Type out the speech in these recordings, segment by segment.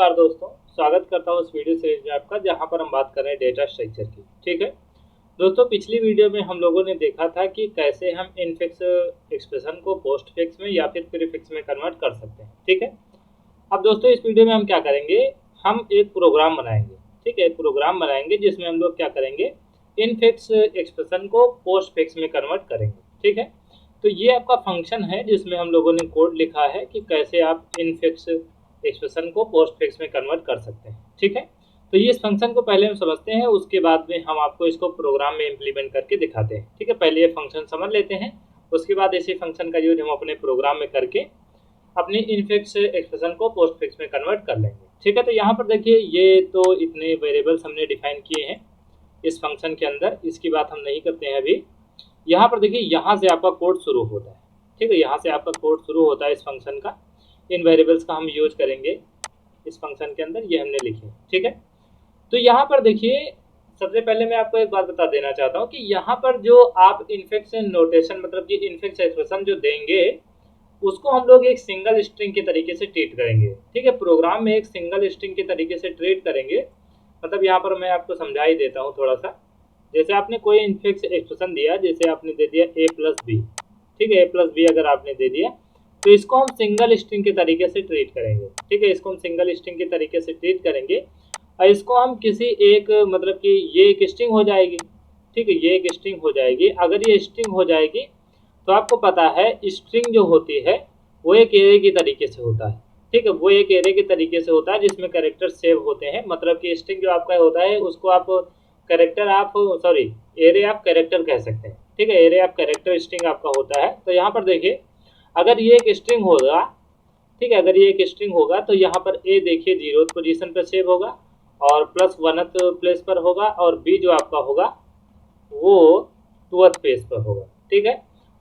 नमस्कार दोस्तों, स्वागत करता हूँ इस वीडियो सीरीज में आपका, जहाँ पर हम बात कर रहे हैं डेटा स्ट्रक्चर की। ठीक है दोस्तों, पिछली वीडियो में हम लोगों ने देखा था कि कैसे हम इनफिक्स एक्सप्रेशन को पोस्ट फिक्स में या फिर प्रीफिक्स में कन्वर्ट कर सकते हैं। ठीक है, अब दोस्तों इस वीडियो में हम क्या करेंगे, हम एक प्रोग्राम बनाएंगे। ठीक है, एक प्रोग्राम बनाएंगे जिसमें हम लोग क्या करेंगे, इनफिक्स एक्सप्रेशन को पोस्ट फिक्स में कन्वर्ट करेंगे। ठीक है, तो ये आपका फंक्शन है जिसमें हम लोगों ने कोड लिखा है कि कैसे आप इनफिक्स एक्सप्रेशन को पोस्ट फिक्स में कन्वर्ट कर सकते हैं। ठीक है, तो ये इस फंक्शन को पहले हम समझते हैं, उसके बाद में हम आपको इसको प्रोग्राम में इम्प्लीमेंट करके दिखाते हैं। ठीक है, पहले ये फंक्शन समझ लेते हैं, उसके बाद इसी फंक्शन का यूज हम अपने प्रोग्राम में करके अपनी इनफिक्स एक्सप्रेशन को पोस्ट फिक्स में कन्वर्ट कर लेंगे। ठीक है, तो यहाँ पर देखिए, ये तो इतने वेरिएबल्स हमने डिफाइन किए हैं इस फंक्शन के अंदर, इसकी बात हम नहीं करते हैं अभी। यहाँ पर देखिए, यहाँ से आपका कोड शुरू होता है। ठीक है, यहाँ से आपका कोड शुरू होता है इस फंक्शन का। इन वेरिएबल्स का हम यूज करेंगे इस फंक्शन के अंदर, ये हमने लिखे। ठीक है, तो यहाँ पर देखिए, सबसे पहले मैं आपको एक बात बता देना चाहता हूँ कि यहाँ पर जो आप इनफिक्स नोटेशन मतलब कि इनफिक्स एक्सप्रेशन जो देंगे, उसको हम लोग एक सिंगल स्ट्रिंग के तरीके से ट्रीट करेंगे। ठीक है, प्रोग्राम में एक सिंगल स्ट्रिंग के तरीके से ट्रीट करेंगे। मतलब यहाँ पर मैं आपको समझा ही देता हूँ थोड़ा सा। जैसे आपने कोई इनफिक्स एक्सप्रेशन दिया, जैसे आपने दे दिया a प्लस बी। ठीक है, a प्लस बी अगर आपने दे दिया, तो इसको हम सिंगल स्ट्रिंग के तरीके से ट्रीट करेंगे। ठीक है, इसको हम सिंगल स्ट्रिंग के तरीके से ट्रीट करेंगे और इसको हम किसी एक मतलब कि ये एक स्ट्रिंग हो जाएगी। ठीक है, ये एक स्ट्रिंग हो जाएगी। अगर ये स्ट्रिंग हो जाएगी तो आपको पता है स्ट्रिंग जो होती है वो एक एरे की तरीके से होता है। ठीक है, वो एक एरे के तरीके से होता है जिसमें कैरेक्टर सेव होते हैं। मतलब कि स्ट्रिंग जो आपका होता है उसको आप कैरेक्टर आप सॉरी एरे आप कैरेक्टर कह सकते हैं। ठीक है, एरे आप कैरेक्टर स्ट्रिंग आपका होता है। तो यहाँ पर देखिए, अगर ये एक स्ट्रिंग होगा, ठीक है, अगर ये एक स्ट्रिंग होगा तो यहाँ पर ए देखिए 0th पोजीशन पर सेव होगा और प्लस 1th प्लेस पर होगा, और बी जो आपका होगा वो 2th पेज पर होगा। ठीक है,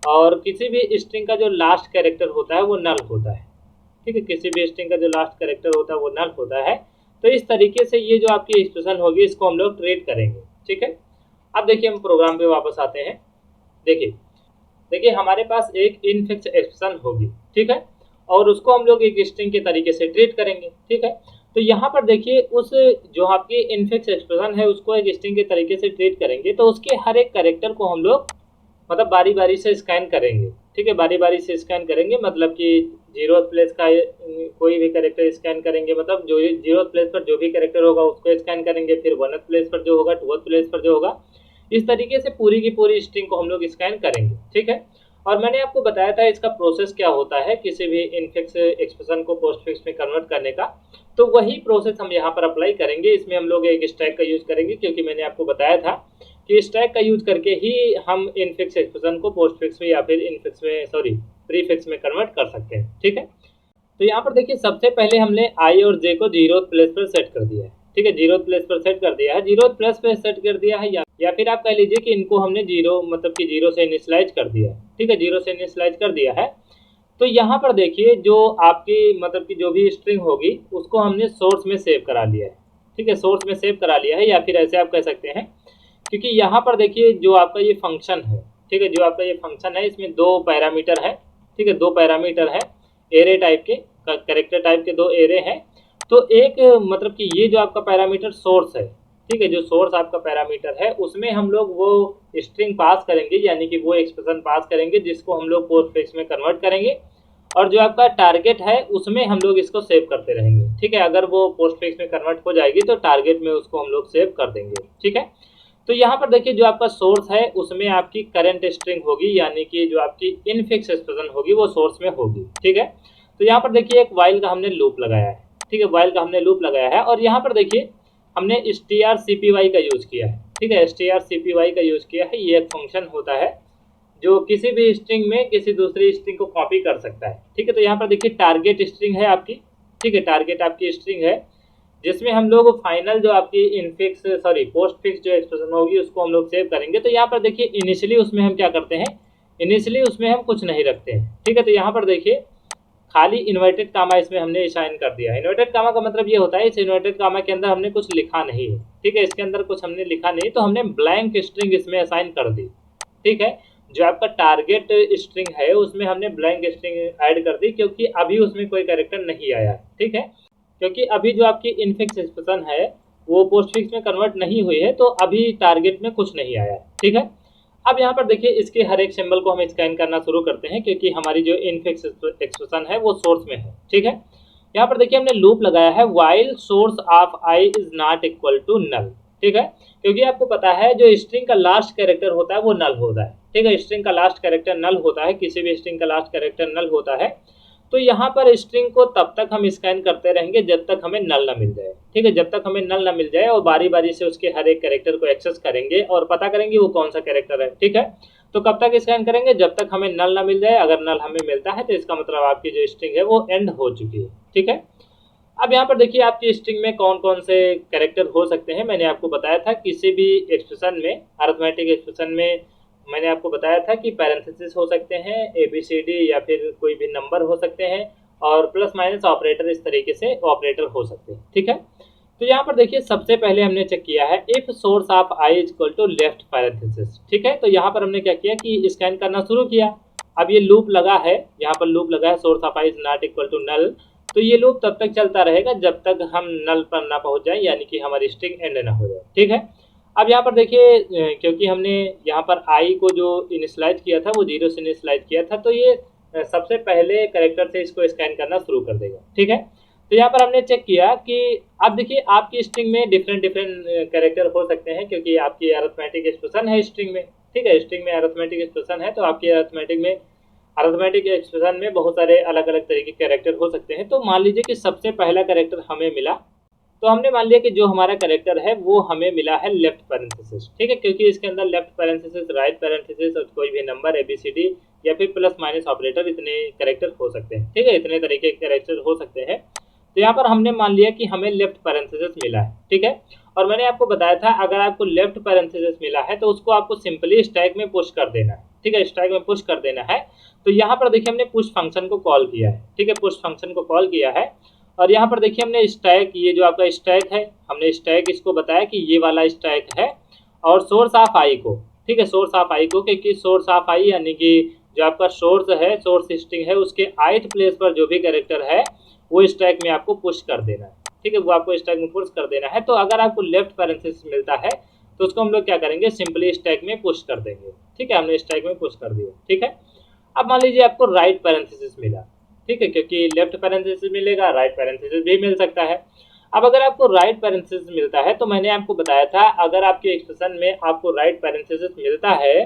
और किसी भी स्ट्रिंग का जो लास्ट कैरेक्टर होता है वो नल होता है। ठीक है, किसी भी स्ट्रिंग का जो लास्ट कैरेक्टर होता है वो नल होता है। तो इस तरीके से ये जो आपकी एक्सप्रेशन होगी इसको हम लोग ट्रीट करेंगे। ठीक है, अब देखिए हम प्रोग्राम पे वापस आते हैं। देखिए देखिए हमारे पास एक इनफिक्स एक्सप्रेशन होगी। ठीक है, और उसको हम लोग एक स्ट्रिंग के तरीके से ट्रीट करेंगे। ठीक है, तो यहाँ पर देखिए, उस जो आपकी इनफिक्स एक्सप्रेशन है उसको एक स्ट्रिंग के तरीके से ट्रीट करेंगे, तो उसके हर एक कैरेक्टर को हम लोग मतलब बारी बारी से स्कैन करेंगे। ठीक है, बारी बारी से स्कैन करेंगे, मतलब कि 0th प्लेस का कोई भी कैरेक्टर स्कैन करेंगे, मतलब जो 0th प्लेस पर जो भी कैरेक्टर होगा उसको स्कैन करेंगे, फिर 1th प्लेस पर जो होगा, 2th प्लेस पर जो होगा, इस तरीके से पूरी की पूरी स्ट्रिंग को हम लोग स्कैन करेंगे। ठीक है, और मैंने आपको बताया था इसका प्रोसेस क्या होता है किसी भी इनफिक्स एक्सप्रेशन को पोस्ट फिक्स में कन्वर्ट करने का। तो वही प्रोसेस हम यहाँ पर अप्लाई करेंगे। इसमें हम लोग एक स्टैक का यूज करेंगे, क्योंकि मैंने आपको बताया था कि स्टैक का यूज करके ही हम इनफिक्स एक्सप्रेशन को पोस्ट फिक्स में या फिर इनफिक्स में सॉरी प्रीफिक्स में कन्वर्ट कर सकते हैं। ठीक है, तो यहाँ पर देखिए, सबसे पहले हमने आई और जे को 0th प्लेस पर सेट कर दिया है। ठीक है, 0th प्लेस पर सेट कर दिया है, 0th प्लेस पर सेट कर दिया है, या फिर आप कह लीजिए कि इनको हमने 0 मतलब कि 0 से इनिशियलाइज कर दिया है। ठीक है, 0 से इनिशियलाइज कर दिया है। तो यहाँ पर देखिए, जो आपकी मतलब कि जो भी स्ट्रिंग होगी उसको हमने सोर्स में सेव करा लिया है। ठीक है, सोर्स में सेव करा लिया है, या फिर ऐसे आप कह सकते हैं, क्योंकि यहाँ पर देखिए जो आपका ये फंक्शन है, ठीक है, जो आपका ये फंक्शन है इसमें 2 पैरामीटर है। ठीक है, 2 पैरामीटर है, एरे टाइप के, कैरेक्टर टाइप के 2 एरे हैं। तो एक मतलब कि ये जो आपका पैरामीटर सोर्स है, ठीक है, जो सोर्स आपका पैरामीटर है उसमें हम लोग वो स्ट्रिंग पास करेंगे, यानी कि वो एक्सप्रेशन पास करेंगे जिसको हम लोग पोस्ट फिक्स में कन्वर्ट करेंगे, और जो आपका टारगेट है उसमें हम लोग इसको सेव करते रहेंगे। ठीक है, अगर वो पोस्ट फिक्स में कन्वर्ट हो जाएगी तो टारगेट में उसको हम लोग सेव कर देंगे। ठीक है, तो यहाँ पर देखिए, जो आपका सोर्स है उसमें आपकी करंट स्ट्रिंग होगी, यानी कि जो आपकी इनफिक्स एक्सप्रेशन होगी वो सोर्स में होगी। ठीक है, तो यहाँ पर देखिए एक वाइल का हमने लूप लगाया है। ठीक है, वाइल का हमने लूप लगाया है, और यहाँ पर देखिए हमने strcpy का यूज किया है। ठीक है, strcpy का यूज किया है। ये एक फंक्शन होता है जो किसी भी स्ट्रिंग में किसी दूसरी स्ट्रिंग को कॉपी कर सकता है। ठीक है, तो यहाँ पर देखिए टारगेट स्ट्रिंग है आपकी। ठीक है, टारगेट आपकी स्ट्रिंग है जिसमें हम लोग फाइनल जो आपकी इनफिक्स सॉरी पोस्ट फिक्स जो एक्सप्रेशन होगी उसको हम लोग सेव करेंगे। तो यहाँ पर देखिए इनिशियली उसमें हम क्या करते हैं, इनिशियली उसमें हम कुछ नहीं रखते हैं। ठीक है, तो यहाँ पर देखिए खाली इन्वर्टेड कामा इसमें हमने असाइन कर दिया है। इन्वर्टेड कामा का मतलब ये होता है, इस इन्वर्टेड कामा के अंदर हमने कुछ लिखा नहीं है। ठीक है, इसके अंदर कुछ हमने लिखा नहीं, तो हमने ब्लैंक स्ट्रिंग इसमें असाइन कर दी। ठीक है, जो आपका टारगेट स्ट्रिंग है उसमें हमने ब्लैंक स्ट्रिंग ऐड कर दी, क्योंकि अभी उसमें कोई कैरेक्टर नहीं आया है। ठीक है, क्योंकि अभी जो आपकी इनफिक्स एक्सप्रेशन है वो पोस्ट फिक्स में कन्वर्ट नहीं हुई है, तो अभी टारगेट में कुछ नहीं आया है। ठीक है, अब यहाँ पर देखिए इसके हर एक सिंबल को हम स्कैन करना शुरू करते हैं, क्योंकि हमारी जो इनफिक्स एक्सप्रेशन है वो सोर्स में है। ठीक है, यहाँ पर देखिए हमने लूप लगाया है while source of I is not equal to null. ठीक है, क्योंकि आपको पता है जो स्ट्रिंग का लास्ट कैरेक्टर होता है वो नल होता है। ठीक है, स्ट्रिंग का लास्ट कैरेक्टर नल होता है, किसी भी स्ट्रिंग का लास्ट कैरेक्टर नल होता है। तो यहाँ पर स्ट्रिंग को तब तक हम स्कैन करते रहेंगे जब तक हमें नल ना मिल जाए। ठीक है, जब तक हमें नल ना मिल जाए, और बारी बारी से उसके हर एक कैरेक्टर को एक्सेस करेंगे और पता करेंगे वो कौन सा कैरेक्टर है। ठीक है, तो कब तक स्कैन करेंगे, जब तक हमें नल ना मिल जाए। अगर नल हमें मिलता है तो इसका मतलब आपकी जो स्ट्रिंग है वो एंड हो चुकी है। ठीक है, अब यहाँ पर देखिए आपकी स्ट्रिंग में कौन कौन से कैरेक्टर हो सकते हैं। मैंने आपको बताया था किसी भी एक्सप्रेशन में, अरिथमेटिक एक्सप्रेशन में मैंने आपको बताया था कि पैरेंथेसिस हो सकते हैं, ABCD या फिर कोई भी नंबर हो सकते हैं, और प्लस माइनस ऑपरेटर, इस तरीके से ऑपरेटर हो सकते हैं। ठीक है, तो यहाँ पर देखिए सबसे पहले हमने चेक किया है if source of I is equal to left parenthesis. ठीक है, तो यहाँ पर हमने क्या किया कि स्कैन करना शुरू किया। अब ये लूप लगा है, यहाँ पर लूप लगा है source of I is not equal to null. तो ये लूप तब तक चलता रहेगा जब तक हम नल पर ना पहुंच जाए, यानी कि हमारी स्ट्रिंग एंड ना हो जाए। ठीक है, अब यहाँ पर देखिए क्योंकि हमने यहाँ पर आई को जो इनिशियलाइज किया था वो 0 से इनिशियलाइज किया था, तो ये सबसे पहले कैरेक्टर से इसको स्कैन करना शुरू कर देगा। ठीक है, तो यहाँ पर हमने चेक किया कि अब देखिए आपकी स्ट्रिंग में डिफरेंट कैरेक्टर हो सकते हैं, क्योंकि आपकी अरिथमेटिक एक्सप्रेशन है स्ट्रिंग में। ठीक है, स्ट्रिंग में अरिथमेटिक एक्सप्रेशन है, तो आपकी अरिथमेटिक एक्सप्रेशन में बहुत सारे अलग अलग तरीके के कैरेक्टर हो सकते हैं। तो मान लीजिए कि सबसे पहला कैरेक्टर हमें मिला, तो हमने मान लिया कि जो हमारा कैरेक्टर है वो हमें मिला है लेफ्ट पैरेंथेसिस। ठीक है, क्योंकि इसके अंदर लेफ्ट पैरेंथेसिस, राइट पैरेंथेसिस और कोई भी नंबर ABCD या फिर प्लस माइनस ऑपरेटर, इतने कैरेक्टर हो सकते हैं। ठीक है, इतने तरीके के कैरेक्टर हो सकते हैं। तो यहाँ पर हमने मान लिया कि हमें लेफ्ट पैरेंथेसिस मिला है। ठीक है, और मैंने आपको बताया था अगर आपको लेफ्ट पैरेंथेसिस मिला है तो उसको आपको सिंपली स्टैक में पुश कर देना है। ठीक है, स्टैक में पुश कर देना है। तो यहाँ पर देखिए हमने पुश फंक्शन को कॉल किया है। ठीक है, पुश फंक्शन को कॉल किया है, और यहाँ पर देखिए हमने स्टैक, ये जो आपका स्टैक है, हमने स्टैक इसको बताया कि ये वाला स्टैक है, और सोर्स ऑफ आई को, ठीक है, सोर्स ऑफ आई को, क्योंकि सोर्स ऑफ आई यानी कि जो आपका सोर्स है, सोर्स स्ट्रिंग है, उसके ith प्लेस पर जो भी कैरेक्टर है वो स्टैक में आपको पुश कर देना है। ठीक है, वो आपको स्टैक में पुश कर देना है। तो अगर आपको लेफ्ट पैरेंथेसिस मिलता है तो उसको हम लोग क्या करेंगे, सिंपली स्टैक में पुश कर देंगे। ठीक है, हमने स्टैक में पुश कर दिया। ठीक है, अब मान लीजिए आपको राइट पैरेंथेसिस मिला। ठीक है, क्योंकि लेफ्ट पैरेंथेसिस मिलेगा, राइट पैरेंथेसिस भी मिल सकता है। अब अगर आपको राइट पैरेंथेसिस मिलता है, तो मैंने आपको बताया था अगर आपके एक्सप्रेशन में आपको राइट पैरेंथेसिस मिलता है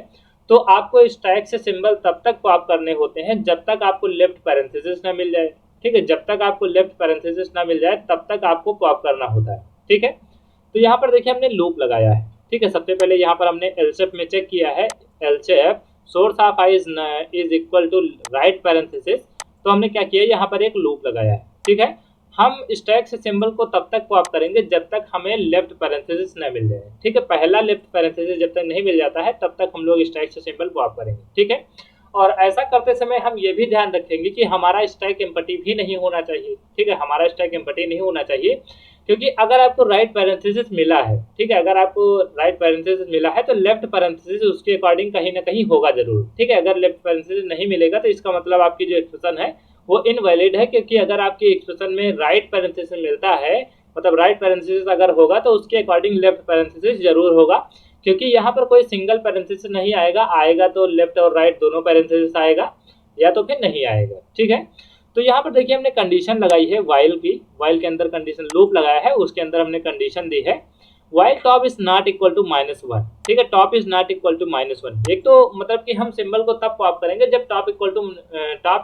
तो आपको स्टैक से सिंबल तब तक पॉप करने होते हैं जब तक आपको लेफ्ट पैरेंथेसिस ना मिल जाए। ठीक है, जब तक आपको लेफ्ट पैरेंथेसिस ना मिल जाए तब तक आपको पॉप करना होता है। ठीक है, तो यहाँ पर देखिए हमने लूप लगाया है। ठीक है, सबसे पहले यहाँ पर हमने एल्सेफ में चेक किया है, else if source of I is equal to right parenthesis. तो हमने क्या किया, यहाँ पर एक लूप लगाया है। ठीक है, हम स्टैक से सिंबल को तब तक पॉप करेंगे जब तक हमें लेफ्ट पैरेंथेसिस न मिल जाए। ठीक है, पहला लेफ्ट पैरेंथेसिस जब तक नहीं मिल जाता है तब तक हम लोग स्टैक से सिंबल पॉप करेंगे। ठीक है, और ऐसा करते समय हम ये भी ध्यान रखेंगे कि हमारा स्टैक एम्प्टी भी नहीं होना चाहिए। ठीक है, हमारा स्टैक एम्प्टी नहीं होना चाहिए, क्योंकि अगर आपको राइट पैरेंथेसिस मिला है, ठीक है, अगर आपको राइट पैरेंथेसिस मिला है तो लेफ्ट पैरेंथेसिस उसके अकॉर्डिंग कहीं ना कहीं होगा जरूर। ठीक है, अगर लेफ्ट पैरेंथेसिस नहीं मिलेगा तो इसका मतलब आपकी जो एक्सप्रेशन है वो इनवैलिड है, क्योंकि अगर आपकी एक्सप्रेशन में राइट पैरेंथेसिस मिलता है, मतलब राइट पैरेंथेसिस अगर होगा तो उसके अकॉर्डिंग लेफ्ट पैरेंथेसिस जरूर होगा, क्योंकि यहाँ पर कोई सिंगल पैरेंथेसिस नहीं आएगा, आएगा तो लेफ्ट और राइट दोनों पैरेंथेसिस आएगा, या तो फिर नहीं आएगा। ठीक है, तो यहाँ पर देखिए हमने कंडीशन लगाई है वाइल की, वाइल के अंदर कंडीशन लूप लगाया है, उसके अंदर हमने कंडीशन दी है while top is not equal to -1। ठीक है, top is not equal to -1। एक तो मतलब कि हम सिंबल को तब पॉप करेंगे जब top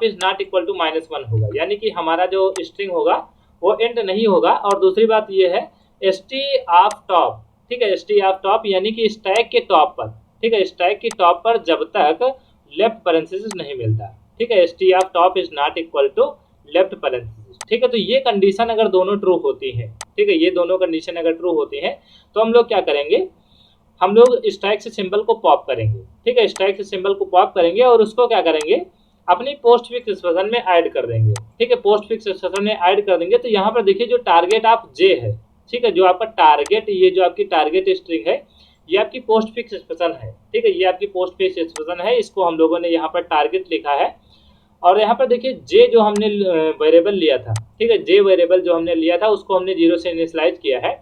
is not equal to -1 होगा, यानी कि हमारा जो स्ट्रिंग होगा वो एंड नहीं होगा। और दूसरी बात ये है st ऑफ टॉप। ठीक है, st ऑफ टॉप यानी कि स्टैक के टॉप पर, ठीक है, स्टैक के टॉप पर जब तक लेफ्ट पैरेंथेसिस नहीं मिलता। ठीक है, st of top is not equal to left parenthesis. ठीक है, तो ये कंडीशन अगर दोनों ट्रू होती है, ठीक है, ये दोनों कंडीशन अगर ट्रू होती है तो हम लोग क्या करेंगे, हम लोग स्टैक से सिंबल को पॉप करेंगे। ठीक है, स्टैक से सिंबल को पॉप करेंगे और उसको क्या करेंगे, अपनी पोस्ट फिक्स एक्सप्रेशन में ऐड कर देंगे। ठीक है, पोस्ट फिक्स एक्सप्रेशन में ऐड कर देंगे। तो यहाँ पर देखिए जो टारगेट ऑफ जे है, ठीक है, जो आपका टारगेट, ये जो आपकी टारगेट स्ट्रिंग है ये आपकी पोस्ट फिक्स एक्सप्रेशन है। ठीक है, ये आपकी पोस्ट फिक्स एक्सप्रेशन है, इसको हम लोगों ने यहाँ पर टारगेट लिखा है। और यहाँ पर देखिए जे जो हमने वेरिएबल लिया था, ठीक है, जे वेरिएबल जो हमने लिया था उसको हमने 0 से इनिशियलाइज किया है।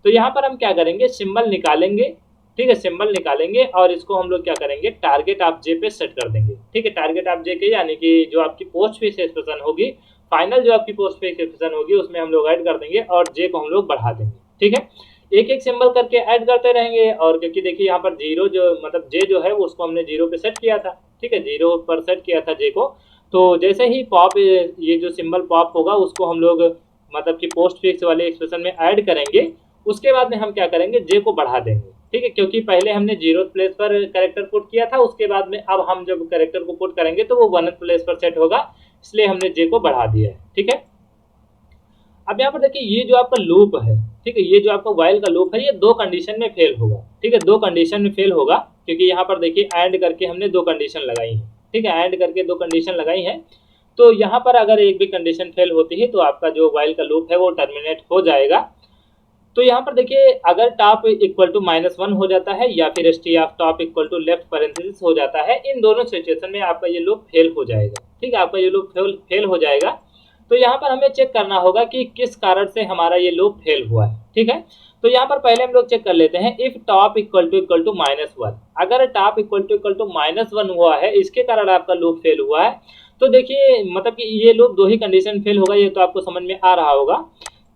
तो यहाँ पर हम क्या करेंगे, सिंबल निकालेंगे, ठीक है, सिंबल निकालेंगे और इसको हम लोग क्या करेंगे, टारगेट ऑफ जे पे सेट कर देंगे, ठीक है। टारगेट ऑफ जे के यानी कि जो आपकी पोस्ट फिक्स एक्सप्रेशन होगी, फाइनल जो आपकी पोस्ट फिक्स एक्सप्रेशन होगी उसमें हम लोग ऐड कर देंगे और जे को हम लोग बढ़ा देंगे, ठीक है। एक एक सिंबल करके ऐड करते रहेंगे, और क्योंकि देखिए यहाँ पर जीरो जो मतलब जे जो है उसको हमने 0 पे सेट किया था, ठीक है, 0 पर सेट किया था जे को। तो जैसे ही पॉप ये जो सिंबल पॉप होगा उसको हम लोग मतलब कि पोस्ट फिक्स वाले एक्सप्रेशन में ऐड करेंगे। उसके बाद में हम क्या करेंगे, जे को बढ़ा देंगे, ठीक है, क्योंकि पहले हमने 0 प्लेस पर कैरेक्टर पुट किया था, उसके बाद में अब हम जब कैरेक्टर को पुट करेंगे तो वो 1 प्लेस पर सेट होगा, इसलिए हमने जे को बढ़ा दिया है, ठीक है। अब यहाँ पर देखिए ये जो आपका लूप है, ठीक है, ये जो आपका वाइल का लूप है ये 2 कंडीशन में फेल होगा, ठीक है, 2 कंडीशन में फेल होगा, क्योंकि यहाँ पर देखिए ऐड करके हमने 2 कंडीशन लगाई है, ठीक है, ऐड करके 2 कंडीशन लगाई है। तो यहाँ पर अगर एक भी कंडीशन फेल होती है तो आपका जो वाइल का लूप है वो टर्मिनेट हो जाएगा। तो यहाँ पर देखिए अगर टॉप इक्वल टू -1 हो जाता है या फिर st of top equal to left parenthesis हो जाता है, इन दोनों सिचुएशन में आपका ये लूप फेल हो जाएगा, ठीक है, आपका ये लूप फेल हो जाएगा। तो यहाँ पर हमें चेक करना होगा कि किस कारण से हमारा ये लूप फेल हुआ है, ठीक है। तो यहाँ पर पहले हम लोग चेक कर लेते हैं, इफ टॉप इक्वल टू -1, अगर टॉप इक्वल टू -1 हुआ है, इसके कारण आपका लूप फेल हुआ है। तो देखिए मतलब कि ये लूप 2 ही कंडीशन फेल होगा, ये तो आपको समझ में आ रहा होगा।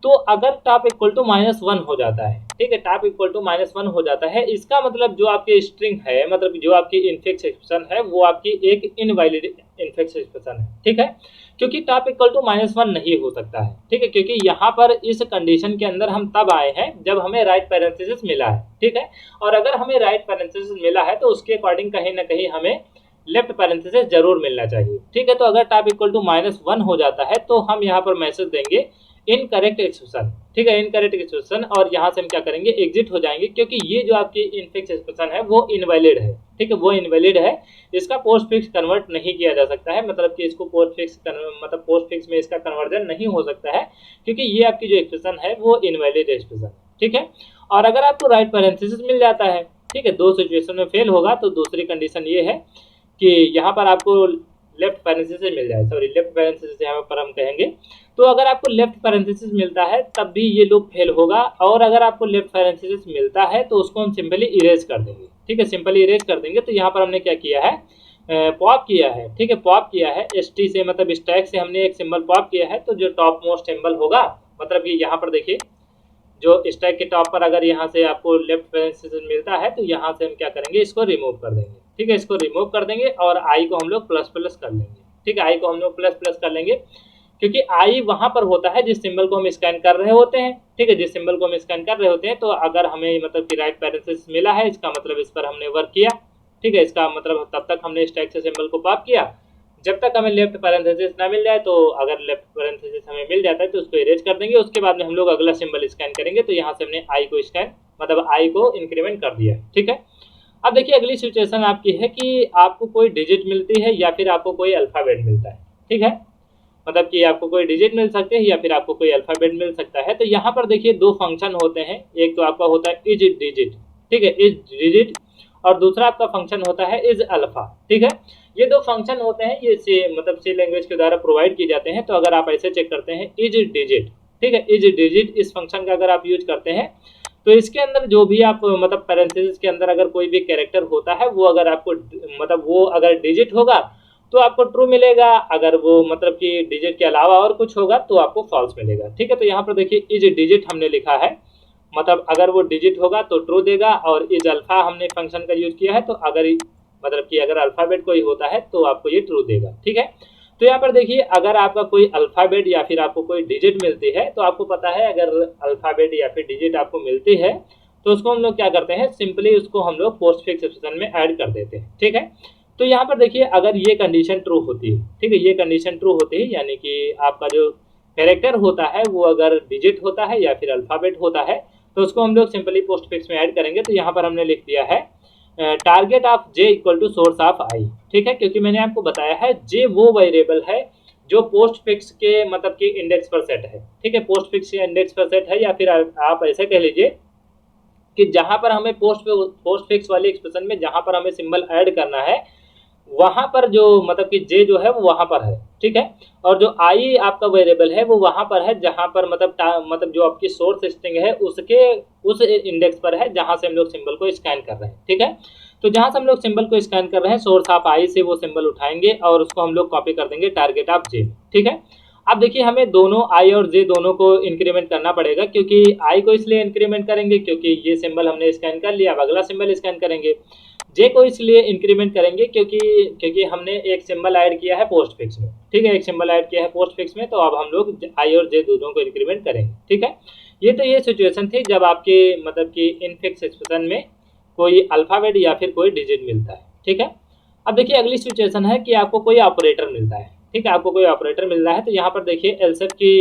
तो अगर टॉप इक्वल टू -1 हो जाता है, ठीक है, टॉप इक्वल टू -1 हो जाता है, इसका मतलब जो आपकी स्ट्रिंग है, मतलब जो आपकी इनफिक्स एक्सप्रेशन है वो आपकी एक इनवैलिड इनफिक्स एक्सप्रेशन है, ठीक है, क्योंकि टॉप इक्वल टू -1 नहीं हो सकता है, ठीक है, क्योंकि यहाँ पर इस कंडीशन के अंदर हम तब आए हैं जब हमें राइट पैरेंथेसिस मिला है, ठीक है, और अगर हमें राइट पैरेंथेसिस मिला है तो उसके अकॉर्डिंग कहीं ना कहीं हमें लेफ्ट पैरेंथेसिस जरूर मिलना चाहिए, ठीक है। तो अगर टॉप इक्वल टू -1 हो जाता है तो हम यहाँ पर मैसेज देंगे इनकरेक्ट एक्सप्रेशन, ठीक है, इनकरेक्ट एक्सप्रेशन, और यहाँ से हम क्या करेंगे, एग्जिट हो जाएंगे, क्योंकि ये जो आपकी इनफिक्स एक्सप्रेशन है वो इनवैलिड है, ठीक है, वो इनवैलिड है, इसका पोस्ट फिक्स कन्वर्ट नहीं किया जा सकता है, मतलब कि इसको पोस्ट फिक्स में इसका कन्वर्जन नहीं हो सकता है, क्योंकि ये आपकी जो एक्सप्रेशन है वो इनवैलिड एक्सप्रेशन, ठीक है। और अगर आपको राइट पैरेंथेसिस मिल जाता है, ठीक है, 2 सिचुएशन में फेल होगा, तो दूसरी कंडीशन ये है कि यहाँ पर आपको लेफ्ट पैरेंथेसिस मिल जाए, सॉरी लेफ्ट पैरेंथेसिस यहाँ पर हम कहेंगे। तो अगर आपको लेफ्ट पैरेंथेसिस मिलता है तब भी ये लूप फेल होगा, और अगर आपको लेफ्ट पैरेंथेसिस मिलता है तो उसको हम सिंपली इरेज कर देंगे, ठीक है, सिंपली इरेज कर देंगे। तो यहाँ पर हमने क्या किया है, पॉप किया है, ठीक है, पॉप किया है, st से मतलब स्टैक से हमने एक सिंबल पॉप किया है, तो जो टॉप मोस्ट सिंबल होगा, मतलब कि यहाँ पर देखिए जो स्टैक के टॉप पर अगर यहाँ से आपको लेफ्ट पैरेंथेसिस मिलता है तो यहाँ से हम क्या करेंगे, इसको रिमूव कर देंगे, ठीक है, इसको रिमूव कर देंगे और आई को हम लोग प्लस प्लस कर लेंगे, ठीक है, आई को हम लोग प्लस प्लस कर लेंगे, क्योंकि आई वहां पर होता है जिस सिंबल को हम स्कैन कर रहे होते हैं, ठीक है, जिस सिंबल को हम स्कैन कर रहे होते हैं। तो अगर हमें मतलब कि राइट पैरेंथेसिस मिला है, इसका मतलब इस पर हमने वर्क किया, ठीक है, इसका मतलब तब तक हमने स्टैक से सिंबल को पॉप किया जब तक हमें लेफ्ट पैरेंथेसिस ना मिल जाए। तो अगर लेफ्ट पैरेंथेसिस हमें मिल जाता है तो उसको इरेज कर देंगे, उसके बाद में हम लोग अगला सिंबल स्कैन करेंगे। तो यहाँ से हमने आई को स्कैन मतलब आई को इंक्रीमेंट कर दिया, ठीक है। अब देखिए अगली सिचुएशन आपकी है कि आपको कोई डिजिट मिलती है या फिर आपको कोई अल्फाबेट मिलता है, ठीक है, मतलब कि आपको कोई डिजिट मिल सकते हैं या फिर आपको कोई अल्फाबेट मिल सकता है। तो यहाँ पर देखिए 2 फंक्शन होते हैं, एक तो आपका होता है इज डिजिट, ठीक है, इज डिजिट, और दूसरा आपका फंक्शन होता है इज अल्फा, ठीक है। ये 2 फंक्शन होते हैं, ये सी मतलब सी लैंग्वेज के द्वारा प्रोवाइड किए जाते हैं। तो अगर आप ऐसे चेक करते हैं इज डिजिट, ठीक है, इज डिजिट, इस फंक्शन का अगर आप यूज करते हैं तो इसके अंदर जो भी आप मतलब पैरेंथेसिस के अंदर अगर कोई भी कैरेक्टर होता है वो अगर आपको मतलब वो अगर डिजिट होगा तो आपको ट्रू मिलेगा, अगर वो मतलब कि डिजिट के अलावा और कुछ होगा तो आपको फॉल्स मिलेगा, ठीक है। तो यहाँ पर देखिए इज डिजिट हमने लिखा है, मतलब अगर वो डिजिट होगा तो ट्रू देगा, और इज अल्फा हमने फंक्शन का यूज किया है तो अगर मतलब कि अगर अल्फाबेट कोई होता है तो आपको ये ट्रू देगा, ठीक है। तो यहाँ पर देखिए अगर आपका कोई अल्फाबेट या फिर आपको कोई डिजिट मिलती है तो आपको पता है अगर अल्फाबेट या फिर डिजिट आपको मिलती है तो उसको हम लोग क्या करते हैं, सिंपली उसको हम लोग पोस्ट फिक्स एक्सप्रेशन में ऐड कर देते हैं, ठीक है। तो यहाँ पर देखिए अगर ये कंडीशन ट्रू होती है, ठीक है, ये कंडीशन ट्रू होती है, यानी कि आपका जो कैरेक्टर होता है वो अगर डिजिट होता है या फिर अल्फाबेट होता है तो उसको हम लोग सिंपली पोस्ट फिक्स में ऐड करेंगे। तो यहाँ पर हमने लिख दिया है target of J equal to source of I, ठीक है, क्योंकि मैंने आपको बताया है जे वो वेरिएबल है जो पोस्ट फिक्स के मतलब कि इंडेक्स पर सेट है, ठीक है, पोस्ट फिक्स के इंडेक्स पर सेट है, या फिर आप ऐसे कह लीजिए कि जहां पर हमें पोस्ट फिक्स वाले एक्सप्रेशन में जहां पर हमें सिंबल ऐड करना है वहां पर जो मतलब कि जे जो है वो वहां पर है, ठीक है। और जो आई आपका वेरिएबल है वो वहां पर है जहां पर मतलब जो आपकी सोर्स स्ट्रिंग है उसके उस इंडेक्स पर है जहां से हम लोग सिंबल को स्कैन कर रहे हैं, ठीक है। तो जहां से हम लोग सिंबल को स्कैन कर रहे हैं सोर्स ऑफ आई से वो सिंबल उठाएंगे और उसको हम लोग कॉपी कर देंगे टारगेट ऑफ जे, ठीक है। अब देखिए हमें दोनों आई और जे दोनों को इंक्रीमेंट करना पड़ेगा, क्योंकि आई को इसलिए इंक्रीमेंट करेंगे क्योंकि ये सिंबल हमने स्कैन कर लिया, अब अगला सिंबल स्कैन करेंगे। जे को इसलिए इंक्रीमेंट करेंगे क्योंकि क्योंकि हमने एक सिंबल ऐड किया है पोस्ट फिक्स में, ठीक है, एक सिंबल ऐड किया है पोस्ट फिक्स में, तो अब हम लोग आई और जे दोनों को इंक्रीमेंट करेंगे, ठीक है। ये सिचुएशन थी जब आपके मतलब कि इनफिक्स एक्सप्रेशन में कोई अल्फाबेट या फिर कोई डिजिट मिलता है, ठीक है। अब देखिए अगली सिचुएशन है कि आपको कोई ऑपरेटर मिलता है, ठीक है, आपको कोई ऑपरेटर मिल रहा है। तो यहाँ पर देखिए एलसेफ की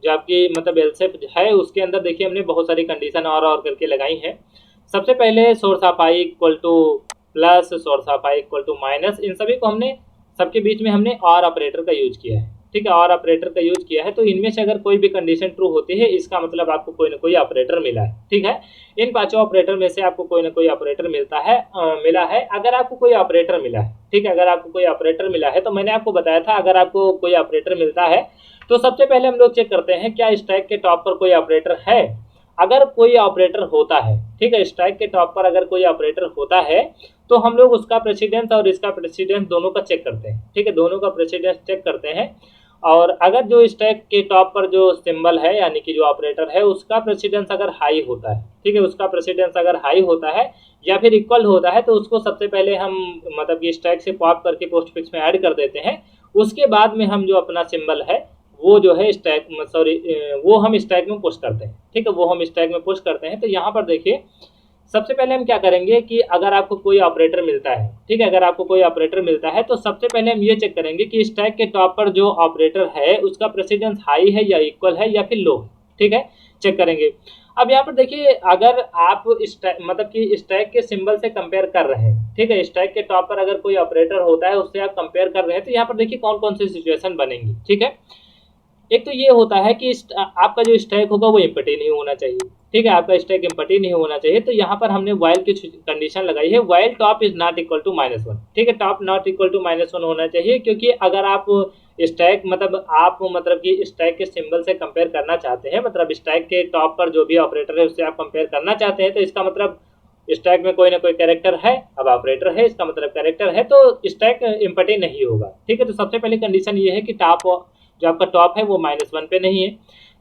जो आपकी मतलब एलसेफ है उसके अंदर देखिए हमने बहुत सारी कंडीशन और करके लगाई है। सबसे पहले source of I equal to plus, source of I equal to minus, इन सभी को हमने सबके बीच में हमने और ऑपरेटर का यूज किया है, ठीक है, और ऑपरेटर का यूज किया है। तो इनमें से अगर कोई भी कंडीशन ट्रू होती है इसका मतलब आपको कोई ना कोई ऑपरेटर मिला है, ठीक है। इन पांचों ऑपरेटर में से आपको कोई ना कोई ऑपरेटर मिला है। अगर आपको कोई ऑपरेटर मिला है, ठीक है, अगर आपको कोई ऑपरेटर मिला है तो मैंने आपको बताया था अगर आपको कोई ऑपरेटर मिलता है तो सबसे पहले हम लोग चेक करते हैं क्या स्टैक के टॉप पर कोई ऑपरेटर है। अगर कोई ऑपरेटर होता है, ठीक है, स्टैक के टॉप पर अगर कोई ऑपरेटर होता है तो हम लोग उसका प्रेसिडेंस और इसका प्रेसिडेंस दोनों का चेक करते हैं, ठीक है, दोनों का प्रेसिडेंस चेक करते हैं। और अगर जो स्टैक के टॉप पर जो सिंबल है यानी कि जो ऑपरेटर है उसका प्रेसिडेंस अगर हाई होता है, ठीक है, उसका प्रेसिडेंस अगर हाई होता है या फिर इक्वल होता है तो उसको सबसे पहले हम मतलब कि स्टैक से पॉप करके पोस्ट फिक्स में ऐड कर देते हैं। उसके बाद में हम जो अपना सिंबल है वो जो है स्टैक सॉरी वो हम स्टैक में पुश करते हैं, ठीक है, वो हम स्टैक में पुश करते हैं। तो यहाँ पर देखिए सबसे पहले हम क्या करेंगे कि अगर आपको कोई ऑपरेटर मिलता है, ठीक है, अगर आपको कोई ऑपरेटर मिलता है तो सबसे पहले हम ये चेक करेंगे कि स्टैक के टॉप पर जो ऑपरेटर है उसका प्रेसिडेंस हाई है या इक्वल है या फिर लो है, ठीक है, चेक करेंगे। अब यहाँ पर देखिए अगर आप मतलब कि स्टैक के सिंबल से कंपेयर कर रहे हैं, ठीक है, स्टैक के टॉप पर अगर कोई ऑपरेटर होता है उससे आप कंपेयर कर रहे हैं तो यहाँ पर देखिए कौन कौन सी सिचुएशन बनेंगी, ठीक है। एक तो ये होता है कि आपका जो स्टैक होगा वो एम्प्टी नहीं होना चाहिए, ठीक है, आपका स्टैक एम्प्टी नहीं होना चाहिए। तो यहाँ पर हमने वाइल की कंडीशन लगाई है, while top is not equal to -1, ठीक है, टॉप नॉट इक्वल टू -1 होना चाहिए, क्योंकि अगर आप स्टैक मतलब कि स्टैक के सिंबल से कंपेयर करना चाहते हैं, मतलब स्टैक के टॉप पर जो भी ऑपरेटर है उससे आप कंपेयर करना चाहते हैं तो इसका मतलब स्टैक में कोई ना कोई कैरेक्टर है, अब ऑपरेटर है इसका मतलब कैरेक्टर है, तो स्टैक एम्प्टी नहीं होगा, ठीक है। तो सबसे पहले कंडीशन ये है कि जो आपका टॉप है वो -1 पे नहीं है।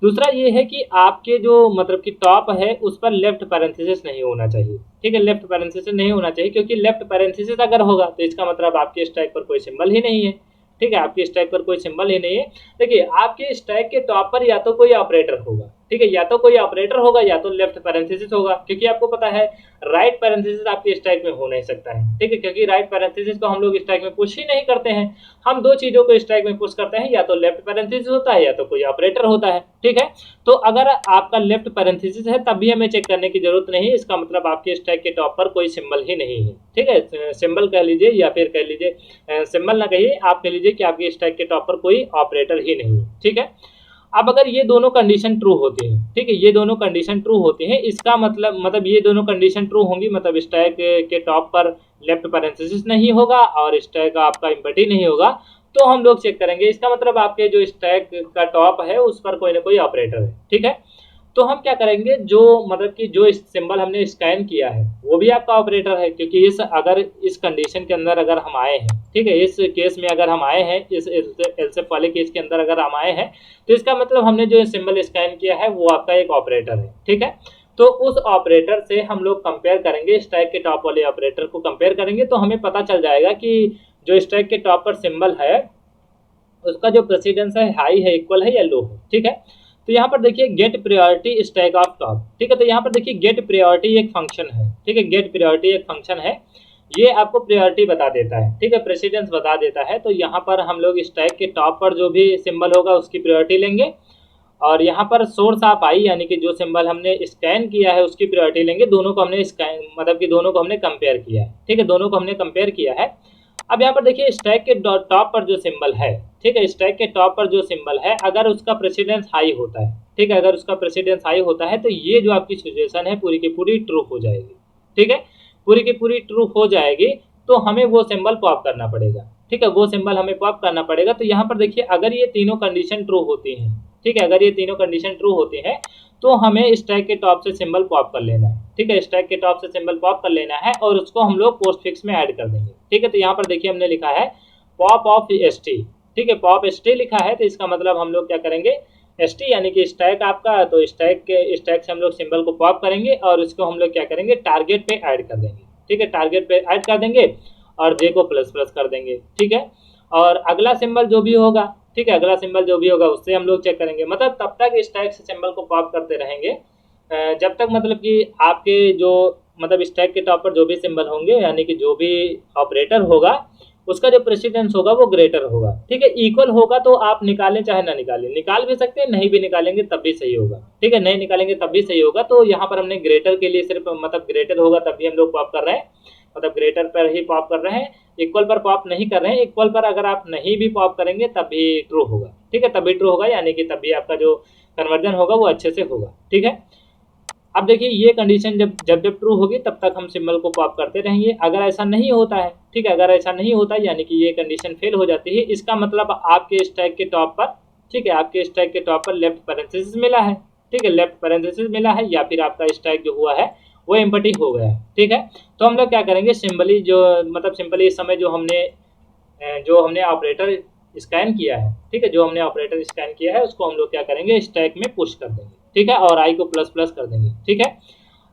दूसरा ये है कि आपके जो मतलब कि टॉप है उस पर लेफ्ट पैरेंथेसिस नहीं होना चाहिए, ठीक है, लेफ्ट पैरेंथेसिस नहीं होना चाहिए, क्योंकि लेफ्ट पैरेंथेसिस अगर होगा तो इसका मतलब आपके स्टैक पर कोई सिंबल ही नहीं है, ठीक है, आपके स्टैक पर कोई सिंबल ही नहीं है। देखिए आपके स्टैक के टॉप पर या तो कोई ऑपरेटर होगा, ठीक है, या तो कोई ऑपरेटर होगा या तो लेफ्ट पैरेंथेसिस होगा, क्योंकि आपको पता है राइट पैरेंथेसिस आपके स्टैक में हो नहीं सकता है, ठीक है, क्योंकि राइट पैरेंथेसिस को हम लोग स्टैक में पुश ही नहीं करते हैं। हम दो चीजों को स्टैक में पुश करते हैं, या तो लेफ्ट पैरेंथेसिस होता है या तो कोई ऑपरेटर होता है, ठीक है। तो अगर आपका लेफ्ट पैरेंथेसिस है तब भी हमें चेक करने की जरूरत नहीं है, इसका मतलब आपके स्टैक के टॉप पर कोई सिंबल ही नहीं है, ठीक है, सिंबल कह लीजिए या फिर कह लीजिए सिंबल ना कहिए, आप कह लीजिए कि आपके स्टैक के टॉप पर कोई ऑपरेटर ही नहीं है, ठीक है। अब अगर ये दोनों कंडीशन ट्रू होती हैं, ठीक है, ये दोनों कंडीशन ट्रू होती हैं, इसका मतलब ये दोनों कंडीशन ट्रू होंगी, मतलब स्टैक के टॉप पर लेफ्ट पैरेंथेसिस नहीं होगा और स्टैक आपका एम्प्टी नहीं होगा, तो हम लोग चेक करेंगे इसका मतलब आपके जो स्टैक का टॉप है उस पर कोई ना कोई ऑपरेटर है, ठीक है। तो हम क्या करेंगे जो मतलब कि जो सिंबल हमने स्कैन किया है वो भी आपका ऑपरेटर है, क्योंकि इस कंडीशन के अंदर अगर हम आए हैं, ठीक है, इस केस में अगर हम आए हैं, इस एलसेफ वाले केस के अंदर अगर हम आए हैं तो इसका मतलब हमने जो सिंबल स्कैन किया है वो आपका एक ऑपरेटर है, ठीक है। तो उस ऑपरेटर से हम लोग कंपेयर करेंगे, स्टैक के टॉप वाले ऑपरेटर को कंपेयर करेंगे तो हमें पता चल जाएगा कि जो स्टैक के टॉप पर सिंबल है उसका जो प्रेसिडेंस है हाई है, इक्वल है या लो है, ठीक है। तो यहाँ पर देखिए get priority stack of top, ठीक है, तो यहाँ पर देखिए गेट प्रायोरिटी एक फंक्शन है, ठीक है, गेट प्रायोरिटी एक फंक्शन है, ये आपको प्रायोरिटी बता देता है, ठीक है, प्रेसिडेंस बता देता है। तो यहाँ पर हम लोग स्टैक के टॉप पर जो भी सिंबल होगा उसकी प्रायोरिटी लेंगे और यहाँ पर सोर्स ऑफ आई यानी कि जो सिंबल हमने स्कैन किया है उसकी प्रायोरिटी लेंगे, दोनों को हमने स्कैन मतलब कि दोनों को हमने कंपेयर किया है, ठीक है, दोनों को हमने कंपेयर किया है। अब यहाँ पर देखिए स्टैक के टॉप पर जो सिंबल है, ठीक है, स्टैक के टॉप पर जो सिंबल है अगर उसका प्रेसिडेंस हाई होता है, ठीक है, अगर उसका प्रेसिडेंस हाई होता है तो ये जो आपकी सिचुएशन है पूरी की पूरी ट्रू हो जाएगी, ठीक है, पूरी की पूरी ट्रू हो जाएगी। तो हमें वो सिंबल पॉप करना पड़ेगा। ठीक है, वो सिंबल हमें पॉप करना पड़ेगा। तो यहाँ पर देखिए अगर ये तीनों कंडीशन ट्रू होती हैं, ठीक है, अगर ये तीनों कंडीशन ट्रू होती हैं तो हमें स्टैक के टॉप से सिंबल पॉप कर लेना है। ठीक है, स्टैक के टॉप से सिंबल पॉप कर लेना है और उसको हम लोग पोस्टफिक्स में ऐड कर देंगे। ठीक है, तो यहाँ पर देखिए हमने लिखा है पॉप ऑफ st। ठीक है, पॉप st लिखा है तो इसका मतलब हम लोग क्या करेंगे, st यानी कि स्टैक आपका, तो स्टैक से हम लोग सिंबल को पॉप करेंगे और उसको हम लोग क्या करेंगे, टारगेट पे ऐड कर देंगे। ठीक है, टारगेट पे ऐड कर देंगे और j को प्लस प्लस कर देंगे। ठीक है, और अगला सिंबल जो भी होगा, ठीक है, अगला सिंबल जो भी होगा उससे हम लोग चेक करेंगे। मतलब तब तक स्टैक से सिंबल को पॉप करते रहेंगे जब तक मतलब कि आपके जो मतलब स्टैक के टॉप पर जो भी सिंबल होंगे यानी कि जो भी ऑपरेटर होगा उसका जो प्रेसिडेंस होगा वो ग्रेटर होगा। ठीक है, इक्वल होगा तो आप निकालें चाहे ना निकालें, निकाल भी सकते हैं, नहीं भी निकालेंगे तब भी सही होगा। ठीक है, नहीं निकालेंगे तब भी सही होगा। तो यहाँ पर हमने ग्रेटर के लिए सिर्फ मतलब ग्रेटर होगा तभी हम लोग पॉप कर रहे हैं, मतलब ग्रेटर पर ही पॉप कर रहे हैं, इक्वल पर पॉप नहीं कर रहे हैं। इक्वल पर अगर आप नहीं भी पॉप करेंगे तब भी ट्रू होगा। ठीक है, तभी ट्रू होगा यानी कि तभी आपका जो कन्वर्जन होगा वो अच्छे से होगा। ठीक है, अब देखिए ये कंडीशन जब जब जब ट्रू होगी तब तक हम सिंबल को पॉप करते रहेंगे। अगर ऐसा नहीं होता है, ठीक है, अगर ऐसा नहीं होता है यानी कि ये कंडीशन फेल हो जाती है, इसका मतलब आपके स्टैक के टॉप पर, ठीक है, आपके स्टैक के टॉप पर लेफ्ट पैरेंथेसिस मिला है। ठीक है, लेफ्ट पैरेंथेसिस मिला है या फिर आपका स्टैक जो हुआ है वो एम्प्टी हो गया है। ठीक है, तो हम लोग क्या करेंगे, सिंबली जो मतलब सिंपली इस समय जो हमने ऑपरेटर स्कैन किया है, ठीक है, जो हमने ऑपरेटर स्कैन किया है उसको हम लोग क्या करेंगे, स्टैक में पुश कर देंगे। ठीक है, और आई को प्लस प्लस कर देंगे। ठीक है,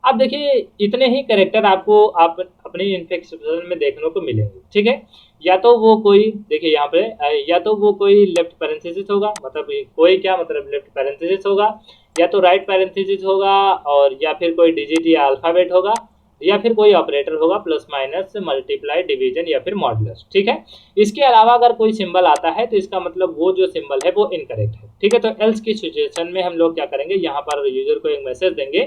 अब देखिए इतने ही कैरेक्टर आपको आप अपनी इन्फेक्शन में देखने को मिलेंगे। ठीक है, या तो वो कोई देखिए यहाँ पे या तो वो कोई लेफ्ट पैरेंथेसिस होगा, मतलब कोई क्या मतलब लेफ्ट पैरेंथेसिस होगा, या तो राइट पैरेंथेसिस होगा, और या फिर कोई डिजिट या अल्फाबेट होगा, या फिर कोई ऑपरेटर होगा, प्लस माइनस मल्टीप्लाई डिवीजन या फिर मॉडुलस। ठीक है, इसके अलावा अगर कोई सिंबल आता है तो इसका मतलब वो जो सिंबल है वो इनकरेक्ट है। ठीक है, तो एल्स की सिचुएशन में हम लोग क्या करेंगे, यहाँ पर यूजर को एक मैसेज देंगे